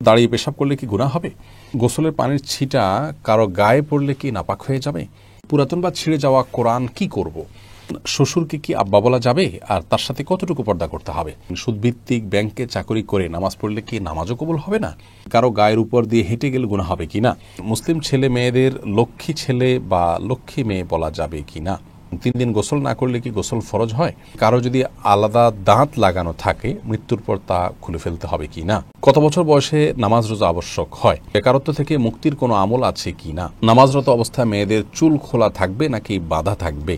দাঁড়িয়ে পেশাব করলে কি গুনাহ হবে? গোসলের পানির ছিটা কারো গায়ে পড়লে কি নাপাক হয়ে যাবে? পুরাতন বা ছিঁড়ে যাওয়া কোরআন কি করব? শ্বশুরকে কি আব্বা বলা যাবে? আর তার সাথে কতটুকু পর্দা করতে হবে? সুদভিত্তিক ব্যাংকে চাকরি করে নামাজ পড়লে কি নামাজও কবুল হবে না? কারো গায়ের উপর দিয়ে হেঁটে গেলে গুনাহ হবে কিনা? মুসলিম ছেলে মেয়েদের লক্ষ্মী ছেলে বা লক্ষ্মী মেয়ে বলা যাবে কিনা? 3 দিন গোসল না করলে কি গোসল ফরজ হয়? কারো যদি আলাদা দাঁত লাগানো থাকে মৃত্যুর পর তা খুলে ফেলতে হবে কি না? কত বছর বয়সে নামাজ রোজা আবশ্যক হয়? বেকারত্ব থেকে মুক্তির কোনো আমল আছে কি না? নামাজরত অবস্থায় মেয়েদের চুল খোলা থাকবে নাকি বাঁধা থাকবে?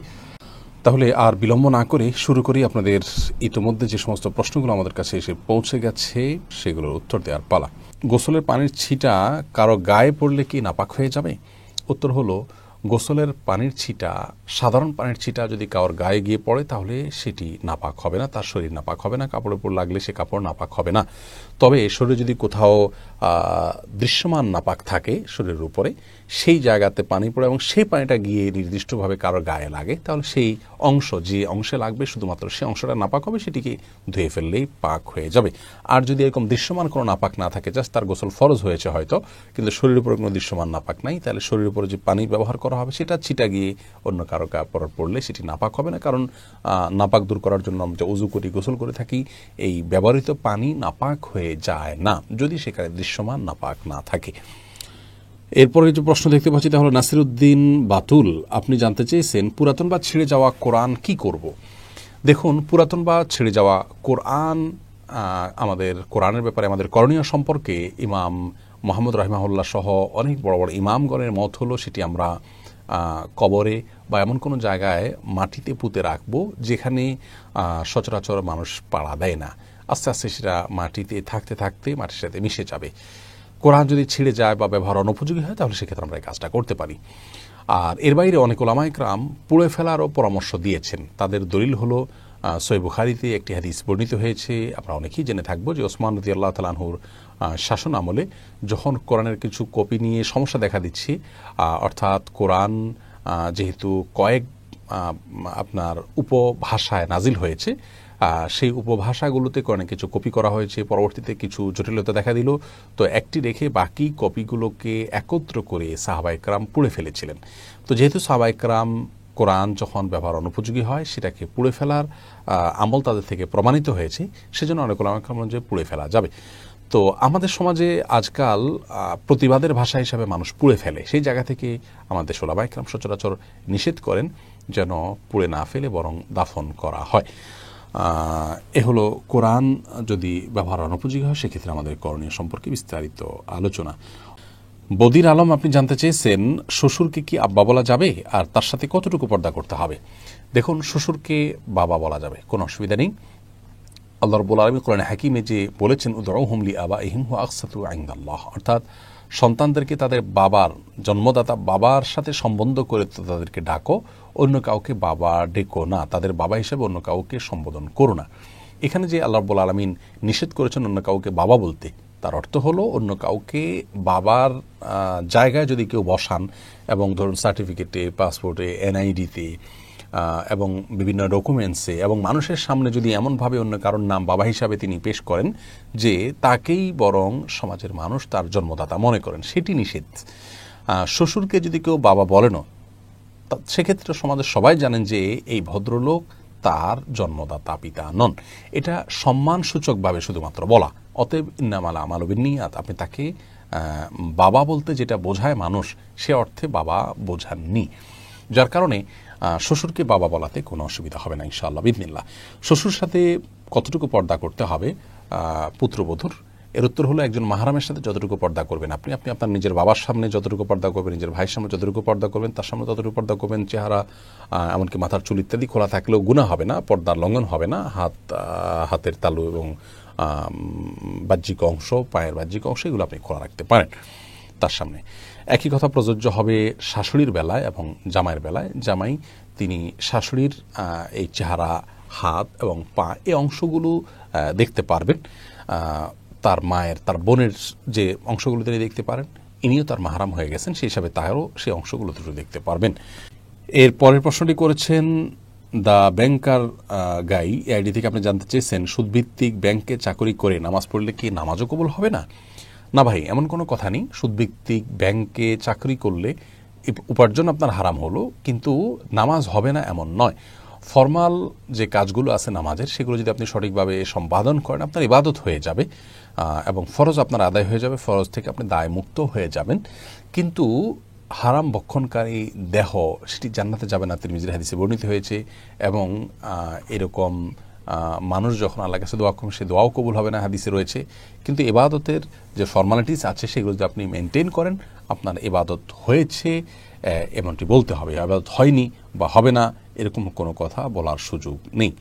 তাহলে আর বিলম্ব না করে শুরু করি। আপনাদের ইতোমধ্যে যে সমস্ত প্রশ্নগুলো আমাদের কাছে এসে পৌঁছে গেছে সেগুলোর উত্তর দেওয়ার পালা। গোসলের পানির ছিটা কারো গায়ে পড়লে কি নাপাক হয়ে যাবে? উত্তর হলো, গোসলের পানির ছিটা, সাধারণ পানির ছিটা যদি কারোর গায়ে গিয়ে পড়ে তাহলে সেটি নাপাক হবে না, তার শরীর নাপাক হবে না, কাপড়ের উপর লাগলে সে কাপড় নাপাক হবে না। তবে শরীরে যদি কোথাও দৃশ্যমান নাপাক থাকে শরীরের উপরে, সেই জায়গাতে পানি পড়ে এবং সেই পানিটা গিয়ে নির্দিষ্টভাবে কারোর গায়ে লাগে, তাহলে সেই অংশ, যে অংশে লাগবে শুধুমাত্র সেই অংশটা নাপাক হবে, সেটিকে ধুয়ে ফেললেই পাক হয়ে যাবে। আর যদি এরকম দৃশ্যমান কোনো নাপাক না থাকে, জাস্ট তার গোসল ফরজ হয়েছে হয়তো, কিন্তু শরীরের উপরে কোনো দৃশ্যমান নাপাক নাই, তাহলে শরীরের উপরে যে পানি ব্যবহার করা হবে সেটা ছিটা গিয়ে অন্য কারো কাপড় পড়লে সেটি নাপাক হবে না। কারণ নাপাক দূর করার জন্য আমরা উজু করি, গোসল করে থাকি, এই ব্যবহৃত পানি নাপাক হয়ে যায় না যদি সেখানে দৃশ্যমান নাপাক না থাকে। এরপরে যে প্রশ্ন দেখতে পাচ্ছি তা হলো নাসিরউদ্দিন বাতুল, আপনি জানতে চেয়েছেন পুরাতন বা ছিঁড়ে যাওয়া কোরআন কি করব? দেখুন, পুরাতন বা ছিঁড়ে যাওয়া কোরআন, আমাদের কোরআনের ব্যাপারে আমাদের করণীয় সম্পর্কে ইমাম মোহাম্মদ রাহিমাহুল্লাহ সহ অনেক বড় বড় ইমামগণের মত হলো সেটি আমরা কবরে বা এমন কোনো জায়গায় মাটিতে পুঁতে রাখবো যেখানে সচরাচর মানুষ পাড়া দেয় না। আস্তে আস্তে সেটা মাটিতে থাকতে থাকতে মাটির সাথে মিশে যাবে। কোরআন যদি ছিঁড়ে যায় বা ব্যবহার অনুপযোগী হয় তাহলে সেক্ষেত্রে আমরা এই কাজটা করতে পারি। আর এর বাইরে অনেক ওলামা ইকরাম পুড়ে ফেলারও পরামর্শ দিয়েছেন। তাদের দলিল হলো সহিহ বুখারীতে একটি হাদিস বর্ণিত হয়েছে, আমরা অনেকেই জেনে থাকবো, যে ওসমান রাদিয়াল্লাহু তাআলা আনহুর শাসন আমলে যখন কোরআনের কিছু কপি নিয়ে সমস্যা দেখা দিচ্ছে, অর্থাৎ কোরআন যেহেতু কয়েক আপনার উপভাষায় নাজিল হয়েছে, সেই উপভাষাগুলোতে কোরআনে কিছু কপি করা হয়েছে, পরবর্তীতে কিছু জটিলতা দেখা দিল, তো একটি রেখে বাকি কপিগুলোকে একত্র করে সাহাবায়ে কেরাম পুড়ে ফেলেছিলেন। তো যেহেতু সাহাবায়ে কেরাম কোরআন যখন ব্যবহার অনুপযোগী হয় সেটাকে পুড়ে ফেলার আমল তাদের থেকে প্রমাণিত হয়েছে, সেজন্য অনেক ওলামা কেরাম যে পুড়ে ফেলা যাবে। তো আমাদের সমাজে আজকাল প্রতিবাদের ভাষা হিসাবে মানুষ পুড়ে ফেলে, সেই জায়গা থেকে আমাদের ওলামা কেরাম সচরাচর নিষেধ করেন যেন পুড়ে না ফেলে বরং দাফন করা হয়। এ হলো কোরআন যদি ব্যবহার অনুপযোগী হয় সেক্ষেত্রে আমাদের করণীয় সম্পর্কে বিস্তারিত আলোচনা। বদির আলম, আপনি জানতে চেয়েছেন শ্বশুরকে কি আব্বা বলা যাবে আর তার সাথে কতটুকু পর্দা করতে হবে? দেখুন, শ্বশুরকে বাবা বলা যাবে, কোনো অসুবিধা নেই। আল্লাহ রাব্বুল আলামিন কোরআনে হাকিমে যে বলেছেন উদউহুম লিআবাইহিম হুয়া আকসাতু ইনদাল্লাহ, অর্থাৎ সন্তানদেরকে তাদের বাবার, জন্মদাতা বাবার সাথে সম্বন্ধ করে তাদেরকে ডাকো, অন্য কাউকে বাবা ডেকো না, তাদের বাবা হিসেবে অন্য কাউকে সম্বোধন করো না। এখানে যে আল্লাহ রাব্বুল আলামিন নিষেধ করেছেন অন্য কাউকে বাবা বলতে, তার অর্থ হলো অন্য কাউকে বাবার জায়গায় যদি কেউ বসান এবং ধরুন সার্টিফিকেটে, পাসপোর্টে, এনআইডিতে এবং বিভিন্ন ডকুমেন্টসে এবং মানুষের সামনে যদি এমনভাবে অন্য কারোর নাম বাবা হিসাবে তিনি পেশ করেন যে তাকেই বরং সমাজের মানুষ তার জন্মদাতা মনে করেন, সেটি নিষেধ। শ্বশুরকে যদি কেউ বাবা বলেন, সেক্ষেত্রে সমাজের সবাই জানেন যে এই ভদ্রলোক তার জন্মদাতা পিতা নন, এটা সম্মানসূচকভাবে শুধুমাত্র বলা। অতএব ইন্নামাল আমালু বিন্নিয়াত, আপনি তাকে বাবা বলতে যেটা বোঝায় মানুষ, সে অর্থে বাবা বোঝাননি, যার কারণে শ্বশুরকে বাবা বলাতে কোনো অসুবিধা হবে না ইনশাআল্লাহ বিইذনিল্লাহ। শ্বশুর সাথে কতটুকু পর্দা করতে হবে পুত্রবধূর? এর উত্তর হলো, একজন মাহরামের সাথে যতটুকু পর্দা করবেন আপনি আপনার নিজের বাবার সামনে যতটুকু পর্দা করবেন, নিজের ভাইয়ের সামনে যতটুকু পর্দা করবেন, তার সামনে ততটুকু পর্দা করবেন। চেহারা এমনকি মাথার চুল ইত্যাদি খোলা থাকলেও গুনাহ হবে না, পর্দার লঙ্ঘন হবে না। হাতের তালু এবং বাহ্যিক অংশ, পায়ের বাহ্যিক অংশ, এগুলো আপনি খোলা রাখতে পারেন তার সামনে। একই কথা প্রযোজ্য হবে শাশুড়ির বেলায় এবং জামাইয়ের বেলায়। জামাই তিনি শাশুড়ির এই চেহারা, হাত এবং পা, এই অংশগুলো দেখতে পারবেন। তার মায়ের, তার বোনের যে অংশগুলো তিনি দেখতে পারেন, ইনিও তার মাহরাম হয়ে গেছেন, সেই হিসাবে তারও সেই অংশগুলো দুটো দেখতে পারবেন। এর পরের প্রশ্নটি করেছেন দ্য ব্যাংকার গাই, আইডি থেকে আপনি জানতে চেয়েছেন সুদভিত্তিক ব্যাংকে চাকরি করে নামাজ পড়লে কি নামাজও কবুল হবে না? না ভাই, এমন কোনো কথা নেই। সুদভিত্তিক ব্যাংকে চাকরি করলে উপার্জন আপনার হারাম হলো, কিন্তু নামাজ হবে না এমন নয়। ফরমাল যে কাজগুলো আছে নামাজের, সেগুলো যদি আপনি সঠিকভাবে সম্পাদন করেন আপনার ইবাদত হয়ে যাবে এবং ফরজ আপনার আদায় হয়ে যাবে, ফরজ থেকে আপনি দায় মুক্ত হয়ে যাবেন। কিন্তু হারাম ভক্ষণকারী দেহ সেটি জান্নাতে যাবে না, তিরমিজির হাদিসে বর্ণিত হয়েছে। এবং এরকম মানুষ যখন আল্লাহর কাছে দোয়া করবেন সে দোয়াও কবুল হবে না, হাদিসে রয়েছে। কিন্তু ইবাদতের যে ফর্মালিটিস আছে সেগুলো যদি আপনি মেনটেন করেন আপনার ইবাদত হয়েছে এমনটি বলতে হবে। ইবাদত হয়নি বা হবে না এরকম কোনো কথা বলার সুযোগ নেই।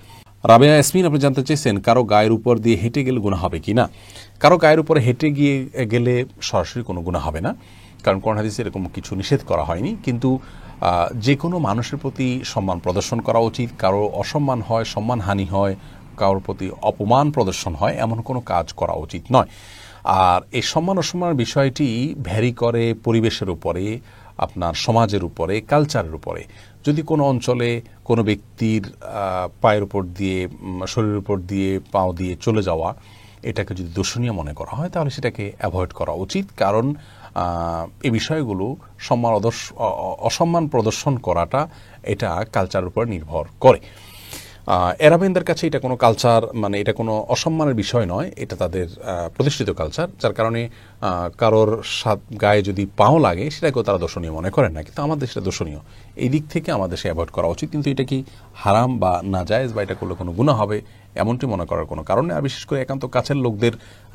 রাবেয়া ইয়াসমিন আপনি জানতে চেয়েছেন কারো গায়ের উপর দিয়ে হেঁটে গেলে গুনাহ হবে কি না। কারো গায়ের উপরে হেঁটে গেলে সরাসরি কোনো গুনাহ হবে না, কারণ কোরআন হাদিসে এরকম কিছু নিষেধ করা হয়নি। কিন্তু যে কোনো মানুষের প্রতি সম্মান প্রদর্শন করা উচিত। কারো অসম্মান হয়, সম্মানহানি হয়, কারোর প্রতি অপমান প্রদর্শন হয়, এমন কোনো কাজ করা উচিত নয়। আর এই সম্মান অসম্মানের বিষয়টি ভ্যারি করে পরিবেশের উপরে, আপনার সমাজের উপরে, কালচারের উপরে। যদি কোনো অঞ্চলে কোনো ব্যক্তির পায়ের উপর দিয়ে, শরীরের উপর দিয়ে, পাও দিয়ে চলে যাওয়া এটাকে যদি দূষণীয় মনে করা হয় তাহলে সেটাকে অ্যাভয়েড করা উচিত। কারণ এই বিষয়গুলো অসম্মান প্রদর্শন করাটা এটা কালচারের উপর নির্ভর করে। এরাবিনদের কাছে এটা কোনো কালচার, মানে এটা কোনো অসম্মানের বিষয় নয়, এটা তাদের প্রতিষ্ঠিত কালচার, যার কারণে কারোর গায়ে যদি পাও লাগে সেটাকেও তারা দর্শনীয় মনে করেন না। কিন্তু আমাদের সেটা দর্শনীয়, এই দিক থেকে আমাদের সে অ্যাভয়েড করা উচিত। কিন্তু এটা কি হারাম বা নাজায়েজ বা এটা করলে কোনো গুনাহ হবে এমনটি মনে করার কোনো কারণ নেই। আর বিশেষ করে একান্ত কাছের লোকদের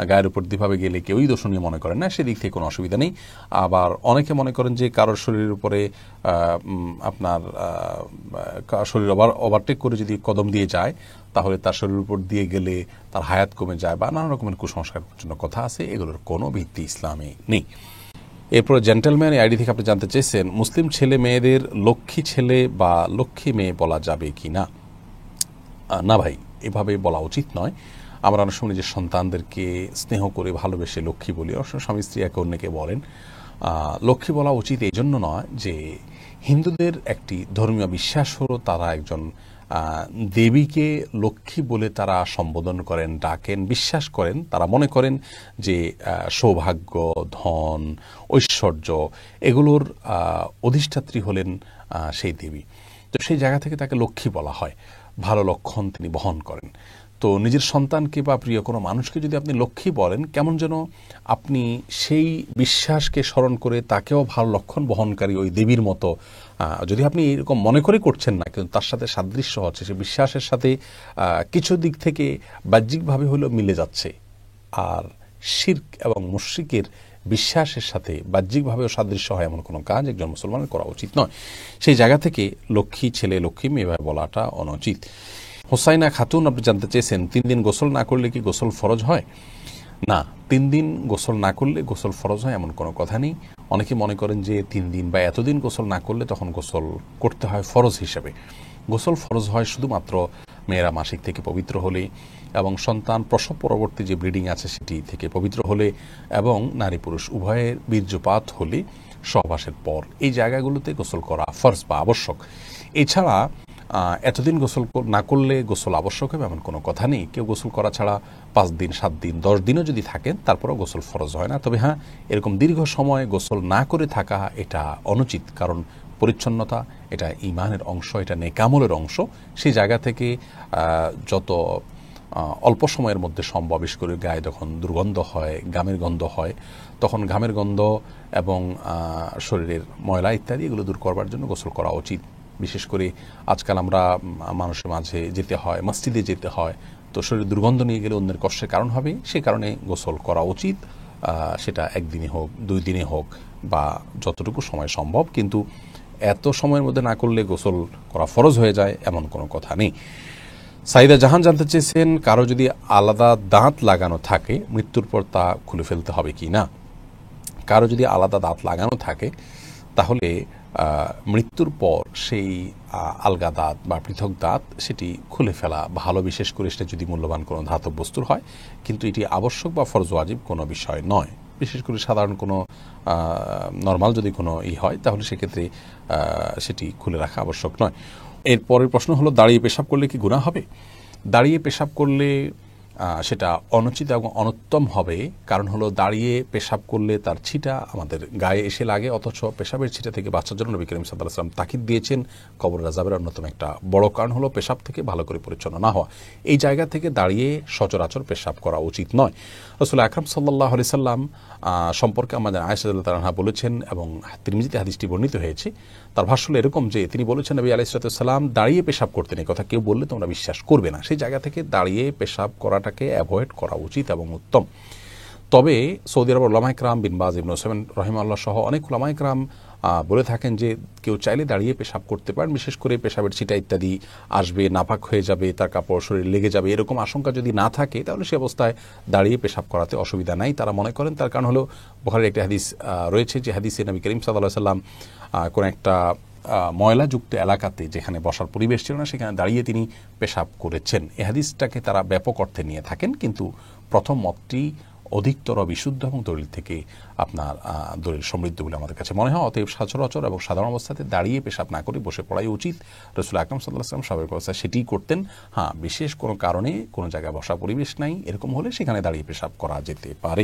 গায়ের উপর দিভাবে গেলে কেউই দর্শনীয় মনে করেন না, সেদিক থেকে কোনো অসুবিধা নেই। আবার অনেকে মনে করেন যে কারোর শরীরের উপরে আপনার শরীর ওভারটেক করে যদি কদম দিয়ে যায় তাহলে তার শরীরের উপর দিয়ে গেলে তার হায়াত কমে যায় বা নানা রকমের কুসংস্কার জন্য কথা আছে, এগুলোর কোনো ভিত্তি ইসলামে নেই। এরপর জেন্টেলম্যান আইডি থেকে আপনি জানতে চেয়েছেন মুসলিম ছেলে মেয়েদের লক্ষ্মী ছেলে বা লক্ষ্মী মেয়ে বলা যাবে কি না। না ভাই, এভাবে বলা উচিত নয়। আমরা অনেক সময় নিজের সন্তানদেরকে স্নেহ করে ভালোবেসে লক্ষ্মী বলি, অনেক সময় স্বামী স্ত্রী একে অন্যকে বলেন। লক্ষ্মী বলা উচিত এই জন্য নয় যে হিন্দুদের একটি ধর্মীয় বিশ্বাস হলো তারা একজন দেবীকে লক্ষ্মী বলে তারা সম্বোধন করেন, ডাকেন, বিশ্বাস করেন। তারা মনে করেন যে সৌভাগ্য, ধন, ঐশ্বর্য এগুলোর অধিষ্ঠাত্রী হলেন সেই দেবী। তো সেই জায়গা থেকে তাকে লক্ষ্মী বলা হয়, ভালো লক্ষণ তিনি বহন করেন। তো নিজের সন্তানকে বা প্রিয় কোনো মানুষকে যদি আপনি লক্ষ্মী বলেন, কেমন যেন আপনি সেই বিশ্বাসকে স্মরণ করে তাকেও ভালো লক্ষণ বহনকারী ওই দেবীর মতো, যদি আপনি এরকম মনে করে করছেন না কিন্তু তার সাথে সাদৃশ্য হচ্ছে, সে বিশ্বাসের সাথে কিছু দিক থেকে বাহ্যিকভাবে হলেও মিলে যাচ্ছে। আর শিরক এবং মুশরিকের বিশ্বাসের সাথে বাহ্যিকভাবেও সাদৃশ্য হয় এমন কোনো কাজ একজন মুসলমানের করা উচিত নয়। সেই জায়গা থেকে লক্ষ্মী ছেলে, লক্ষ্মী মেয়ে বলাটা অনুচিত। হোসাইনা খাতুন আপনি জানতে চেয়েছেন 3 দিন গোসল না করলে কি গোসল ফরজ হয়? না, 3 দিন গোসল না করলে গোসল ফরজ হয় এমন কোনো কথা নেই। অনেকে মনে করেন যে 3 দিন বা এতদিন গোসল না করলে তখন গোসল করতে হয় ফরজ হিসেবে। গোসল ফরজ হয় শুধুমাত্র মেয়েরা মাসিক থেকে পবিত্র হলে এবং সন্তান প্রসব পরবর্তী যে ব্লিডিং আছে সেটি থেকে পবিত্র হলে এবং নারী পুরুষ উভয়ের বীর্যপাত হলে সহবাসের পর, এই জায়গাগুলোতে গোসল করা ফরজ বা আবশ্যক। এছাড়া এতদিন গোসল না করলে গোসল আবশ্যক হবে এমন কোনো কথা নেই। কেউ গোসল করা ছাড়া 5 দিন, 7 দিন, 10 দিনও যদি থাকেন তারপরেও গোসল ফরজ হয় না। তবে হ্যাঁ, এরকম দীর্ঘ সময় গোসল না করে থাকা এটা অনুচিত, কারণ পরিচ্ছন্নতা এটা ঈমানের অংশ, এটা নেকামলের অংশ। সেই জায়গা থেকে যত অল্প সময়ের মধ্যে সম্ভব, বিশেষ করে গায়ে যখন দুর্গন্ধ হয়, ঘামের গন্ধ হয়, তখন ঘামের গন্ধ এবং শরীরের ময়লা ইত্যাদি এগুলো দূর করবার জন্য গোসল করা উচিত। বিশেষ করে আজকাল আমরা মানুষের মাঝে যেতে হয়, মসজিদে যেতে হয়, তো শরীরে দুর্গন্ধ নিয়ে গেলে অন্যের কষ্টের কারণ হবে, সে কারণে গোসল করা উচিত। সেটা 1 দিনে হোক, 2 দিনে হোক বা যতটুকু সময় সম্ভব, কিন্তু এত সময়ের মধ্যে না করলে গোসল করা ফরজ হয়ে যায় এমন কোনো কথা নেই। সাইদা জাহান জানতে চেয়েছেন কারো যদি আলাদা দাঁত লাগানো থাকে মৃত্যুর পর তা খুলে ফেলতে হবে কি না। কারো যদি আলাদা দাঁত লাগানো থাকে তাহলে মৃত্যুর পর সেই আলগা দাঁত বা পৃথক দাঁত সেটি খুলে ফেলা ভালো, বিশেষ করে সেটা যদি মূল্যবান কোনো ধাতব বস্তুর হয়। কিন্তু এটি আবশ্যক বা ফরজ ওয়াজিব কোনো বিষয় নয়। বিশেষ করে সাধারণ কোনো নর্মাল যদি কোনো হয় তাহলে সেক্ষেত্রে সেটি খুলে রাখা আবশ্যক নয়। এর পরের প্রশ্ন হলো দাঁড়িয়ে পেশাব করলে কি গুনাহ হবে? দাঁড়িয়ে পেশাব করলে সেটা অনুচিত এবং অনুত্তম হবে। কারণ হলো দাঁড়িয়ে পেশাব করলে তার ছিটা আমাদের গায়ে এসে লাগে, অথচ পেশাবের ছিটা থেকে বাঁচার জন্য নবী করিম সাল্লাল্লাহু আলাইহি ওয়াসাল্লাম তাকিদ দিয়েছেন। কবর আযাবের অন্যতম একটা বড় কারণ হলো পেশাব থেকে ভালো করে পরিচ্ছন্ন না হওয়া। এই জায়গা থেকে দাঁড়িয়ে সচরাচর পেশাব করা উচিত নয়। রাসূল আকরাম সাল্লাল্লাহু আলাইহি সাল্লাম সম্পর্কে আমাদের আয়েশা রাদিয়াল্লাহু তাআলা বলেছেন, এবং তিরমিজিতে হাদিসটি বর্ণিত হয়েছে। তার ভাষ্য হলো এরকম যে তিনি বলেছেন, নবী আলাইহিস সালাম দাঁড়িয়ে পেশাব করতেন। এই কথা কেউ বললে তোমরা বিশ্বাস করবে না। সেই জায়গা থেকে দাঁড়িয়ে পেশাব করাটাকে অ্যাভয়েড করা উচিত এবং উত্তম। তবে সৌদি আরবের উলামায়ে কেরাম, বিন বাজ, ইবনে উসাইমিন রাহিমাহুল্লাহ সহ অনেক উলামায়ে কেরাম বলে থাকেন যে কেউ চাইলে দাঁড়িয়ে পেশাব করতে পারেন, বিশেষ করে পেশাবের ছিটা ইত্যাদি আসবে, নাপাক হয়ে যাবে, তার কাপড় শরীর লেগে যাবে, এরকম আশঙ্কা যদি না থাকে তাহলে সে অবস্থায় দাঁড়িয়ে পেশাব করাতে অসুবিধা নাই তারা মনে করেন। তার কারণ হলো বুখারীর একটি হাদিস রয়েছে, যে হাদিসে নবী করিম সাল্লাল্লাহু আলাইহি সাল্লাম কোন একটা ময়লাযুক্ত এলাকাতে যেখানে বসার পরিবেশ ছিল না সেখানে দাঁড়িয়ে তিনি পেশাব করেছেন। এই হাদিসটাকে তারা ব্যাপক অর্থে নিয়ে থাকেন, কিন্তু প্রথম মতটি অধিকতর বিশুদ্ধ এবং দলিল থেকে আপনার দলিল সমৃদ্ধ বলে আমাদের কাছে মনে হয়। অতএব সচরাচর এবং সাধারণ অবস্থাতে দাঁড়িয়ে পেশাব না করে বসে পড়াই উচিত। রাসূল আকরাম সাল্লাল্লাহু আলাইহি ওয়াসাল্লাম স্বাভাবিক অবস্থায় সেটিই করতেন। হ্যাঁ, বিশেষ কোনো কারণে কোনো জায়গায় বসা পরিবেশ নাই, এরকম হলে সেখানে দাঁড়িয়ে পেশাব করা যেতে পারে।